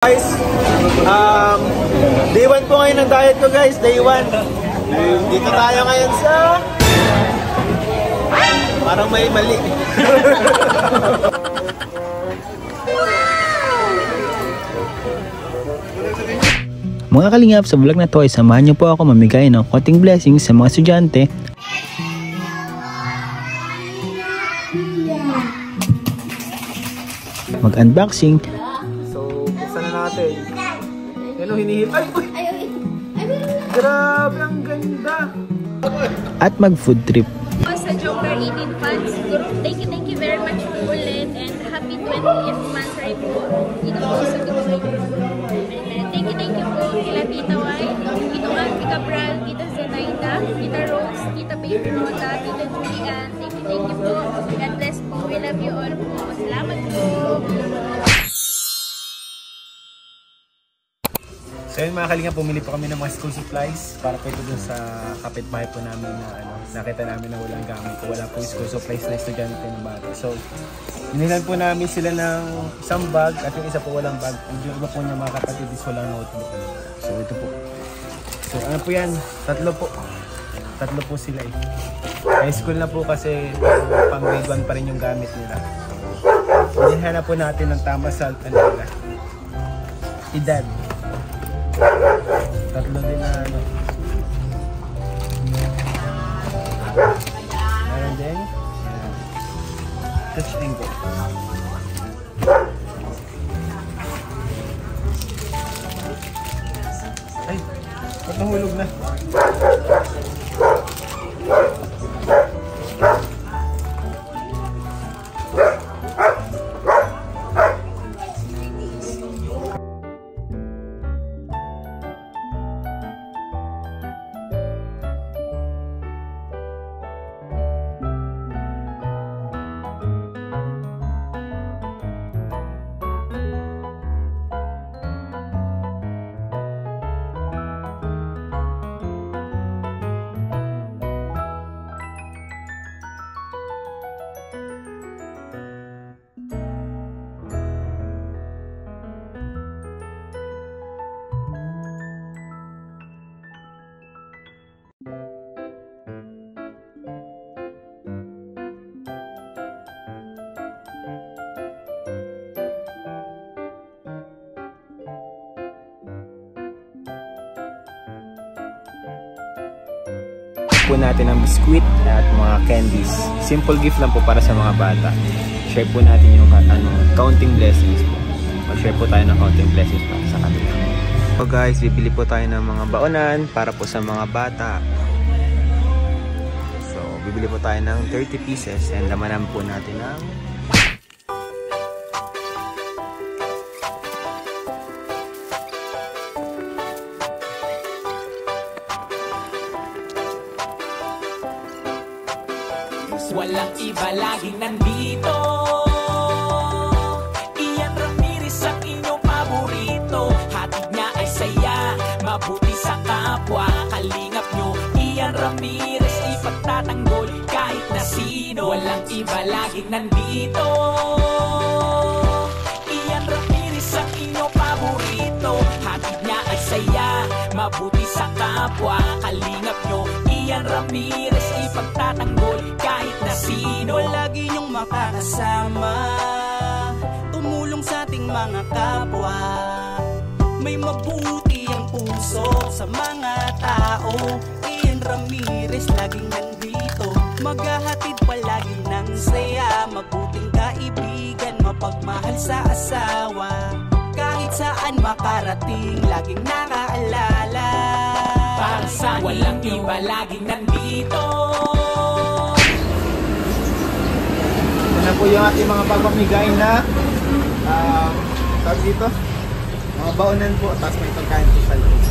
Guys, day 1 po ngayon ng diet ko guys, day 1. Dito tayo ngayon sa... Parang may mali. Mga kalingap, sa vlog na to ay samahan niyo po ako mamigay ng konting blessings sa mga estudyante. Mag-unboxing. Natin. Yan o, hinihil. Ay! Uy! Grabe, ang ganda! At mag-food trip. Sa Joker Eating Funds Group, thank you very much po ulit and happy 20th monthsary po dito po sa Joker Group. Thank you po kila Tita White, Tito Alfie Cabral, Tita Zenaida, Tita Rose, Tita Baby Roda, Tita Julian. Thank you po. God bless po. We love you all po. Salamat po. So yun mga kalingap, pumili po kami ng mga school supplies para po ito dun sa kapitbahay po namin na nakita namin na walang gamit o wala po school supplies na estudyante ng bata. So hinilan po namin sila ng isang bag at yung isa po walang bag. Yung iba po niya mga kapatid is walang notebook. So ito po. So ano po yan? Tatlo po sila eh. High school na po kasi pang grade 1 pa rin yung gamit nila. Hinihanap po natin ng tama sa edad. Tatlo din na ano. Meron din. Touch ankle. Ay, ba't nahulog na? Po natin ang biskuit at mga candies. Simple gift lang po para sa mga bata. Share po natin yung counting blessings po. Mag-share po tayo ng counting blessings para sa kanila. So guys, bibili po tayo ng mga baonan para po sa mga bata. So bibili po tayo ng 30 pieces and lamanan po natin ng walang iba laging nandito. Ian Ramirez ang inyong paborito. Hatid niya ay saya, mabuti sa kapwa. Kalingap nyo, Ian Ramirez ipagtatanggol kahit na sino. Walang iba laging nandito. Ian Ramirez ang inyong paborito. Hatid niya ay saya, mabuti sa kapwa. Kalingap nyo, Ian Ramirez ipagtatanggol kahit na sino. Lagi niyong makakasama, tumulong sa ating mga kapwa. May mabuti ang puso sa mga tao. Ian Ramirez laging nandito, maghahatid palagi ng saya. Mabuting kaibigan, mapagmahal sa asawa. Kahit saan makarating, laging nakaalala. Para sa walang iba laging nandito. Ito na po yung ating mga pagpamigay na tawag dito, mga baonan po, tapos may pagkain po sa loob.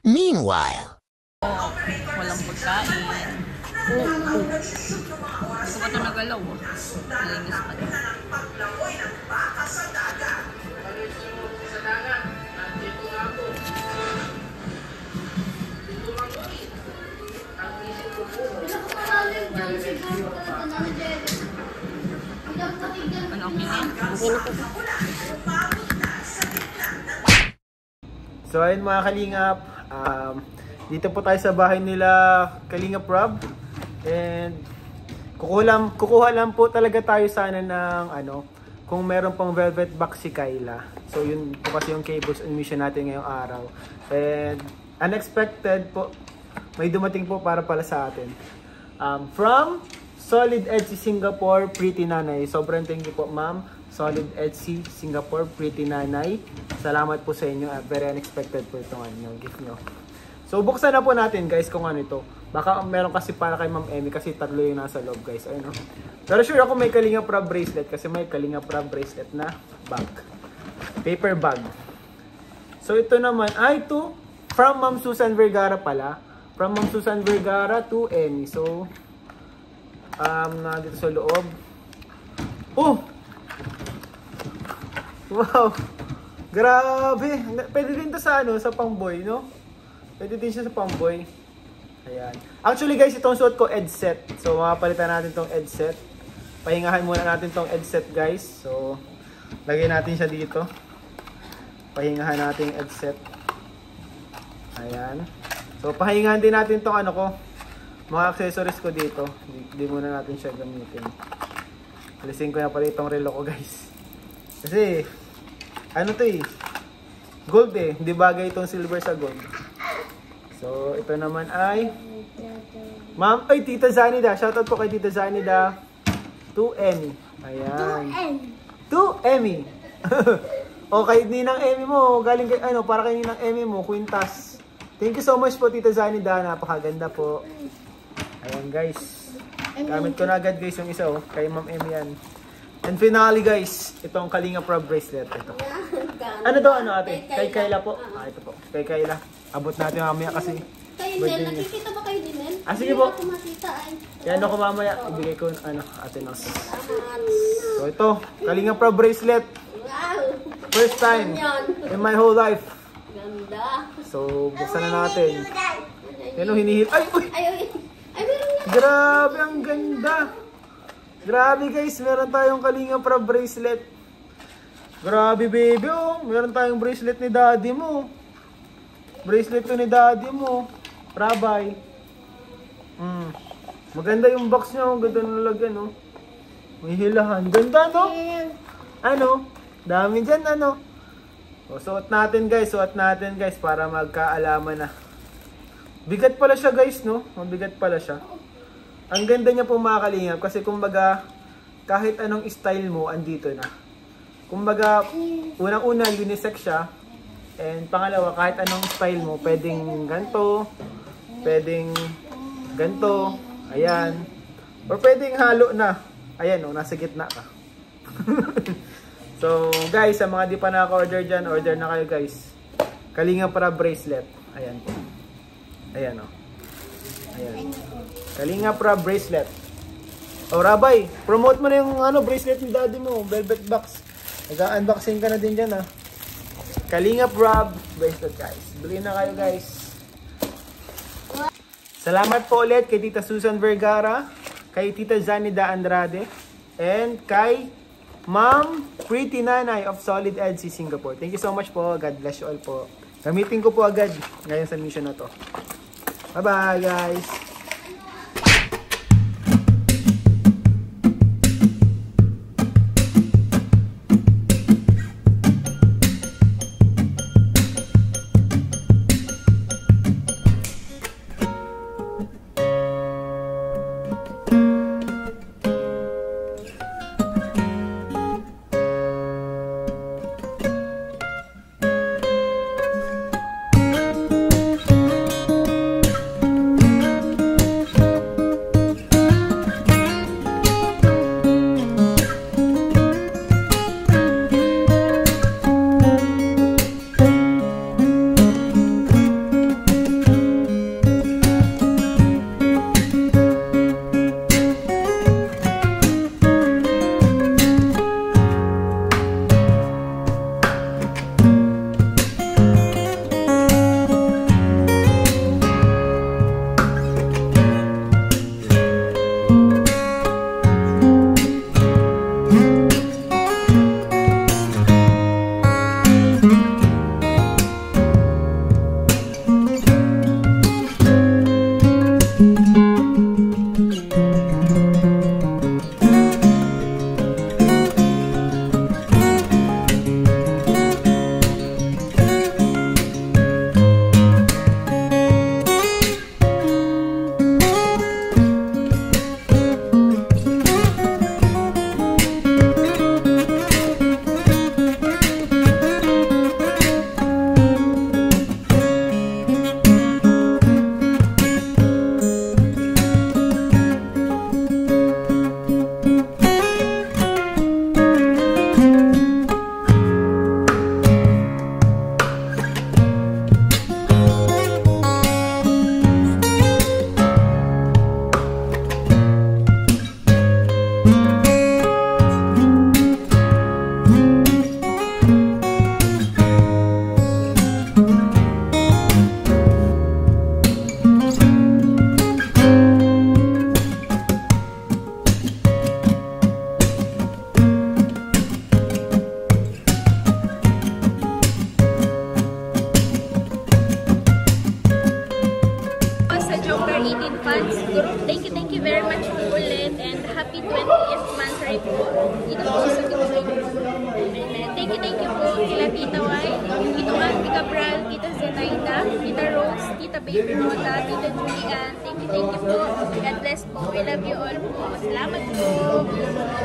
Meanwhile, walang pagkain. Gusto ko ito nagalaw. Linis pa ito. Ano, okay na? Okay na po. So ayun mga Kalingap, dito po tayo sa bahay nila Kalingap Rob. And kukuha lang po talaga tayo sana ng kung meron pang velvet box si Kayla. So yun po kasi yung cables and mission natin ngayong araw. And unexpected po, may dumating po para pala sa atin. From Solid Etsy Singapore, Pretty Nanay. Sobrang thank you po ma'am. Solid Etsy Singapore, Pretty Nanay. Salamat po sa inyo. Very unexpected po itong gift nyo. So buksan na po natin guys kung ano ito. Baka meron kasi para kay Ma'am Emmy kasi tatlo yung nasa loob guys. Ayun, pero sure ako may Kalingap Rob bracelet kasi may Kalingap Rob bracelet na bag. Paper bag. So ito naman ay ito from Ma'am Susan Vergara pala. From Ma'am Susan Vergara to Emmy. So na dito sa loob. Oh! Wow! Grabe! Pwede din to sa sa pangboy, no? Pwede din siya sa pangboy. Ayan. Actually guys, itong suot ko headset. So makapalitan natin tong headset. Pahingahan muna natin tong headset guys. So lagay natin siya dito. Pahingahan natin yung headset. Ayan. So pahingahan din natin tong mga accessories ko dito. Hindi muna natin siya gamitin. Alisin ko na pala itong relo ko guys. Kasi to gold hindi bagay itong silver sa gold. So ito naman ay Ma'am, Tita Zanida. Shoutout po kay Tita Zanida. To Emmy. Ayan. To Emmy. Okay, Ninang Emmy mo. Galing kay para kay Ninang Emmy mo, Quintas. Thank you so much po Tita Zanida. Napakaganda po. Ayan guys. Gamit ko na agad guys yung isa kay Ma'am Emmy yan. And finally guys, itong Kalingap Rob bracelet ito. Ano to ate? Kay Kayla po. Ito po. Kay Kayla. Abot natin mamaya kasi Kayo din, nakikita ba kayo din? sige po. Hindi ako makita ay. Yan ako mamaya. Ibigay ko ate Nos. So ito, Kalingap Rob bracelet. Wow! First time in my whole life. Ganda. So buksan na natin. Yan hinihil. Ay! Uy! Ay, meron nga. Grabe, ang ganda. Grabe guys, meron tayong Kalingap Rob bracelet. Grabe baby meron tayong bracelet ni daddy mo. Bracelet to ni daddy mo. Rabay. Maganda yung box niya, ganda ng lagyan May hilahan. Ganda dami dyan suot natin guys para magkaalaman na. Bigat pala siya guys mabigat pala siya. Ang ganda niya po mga Kalingap kasi kumbaga kahit anong style mo andito na. Kumbaga unang-una unisex siya. And pangalawa kahit anong style mo pwedeng ganto, pwedeng ganto, ayan. Or pwedeng halo na. Ayan nasa gitna ka. So guys, sa mga di pa naka-order dyan, order na kayo guys. Kalingap Rob bracelet. Ayan po. Ayan Ayan. Kalingap Rob bracelet. Rabay, promote mo na yung bracelet ni daddy mo, velvet box. Nag-unboxing ka na din dyan Kalingap Rob bracelet guys. Bili na kayo guys. Salamat po ulit kay Tita Susan Vergara, kay Tita Zanida Andrade, and kay Ma'am Pretty Nanay of Solid Etsy Singapore. Thank you so much po. God bless you all po. Gamitin ko po agad ngayon sa mission na to. Bye-bye guys! Tita Rose, Tita Baby Roda, Tita Julian. Thank you po. God bless po. We love you all po. Salamat po.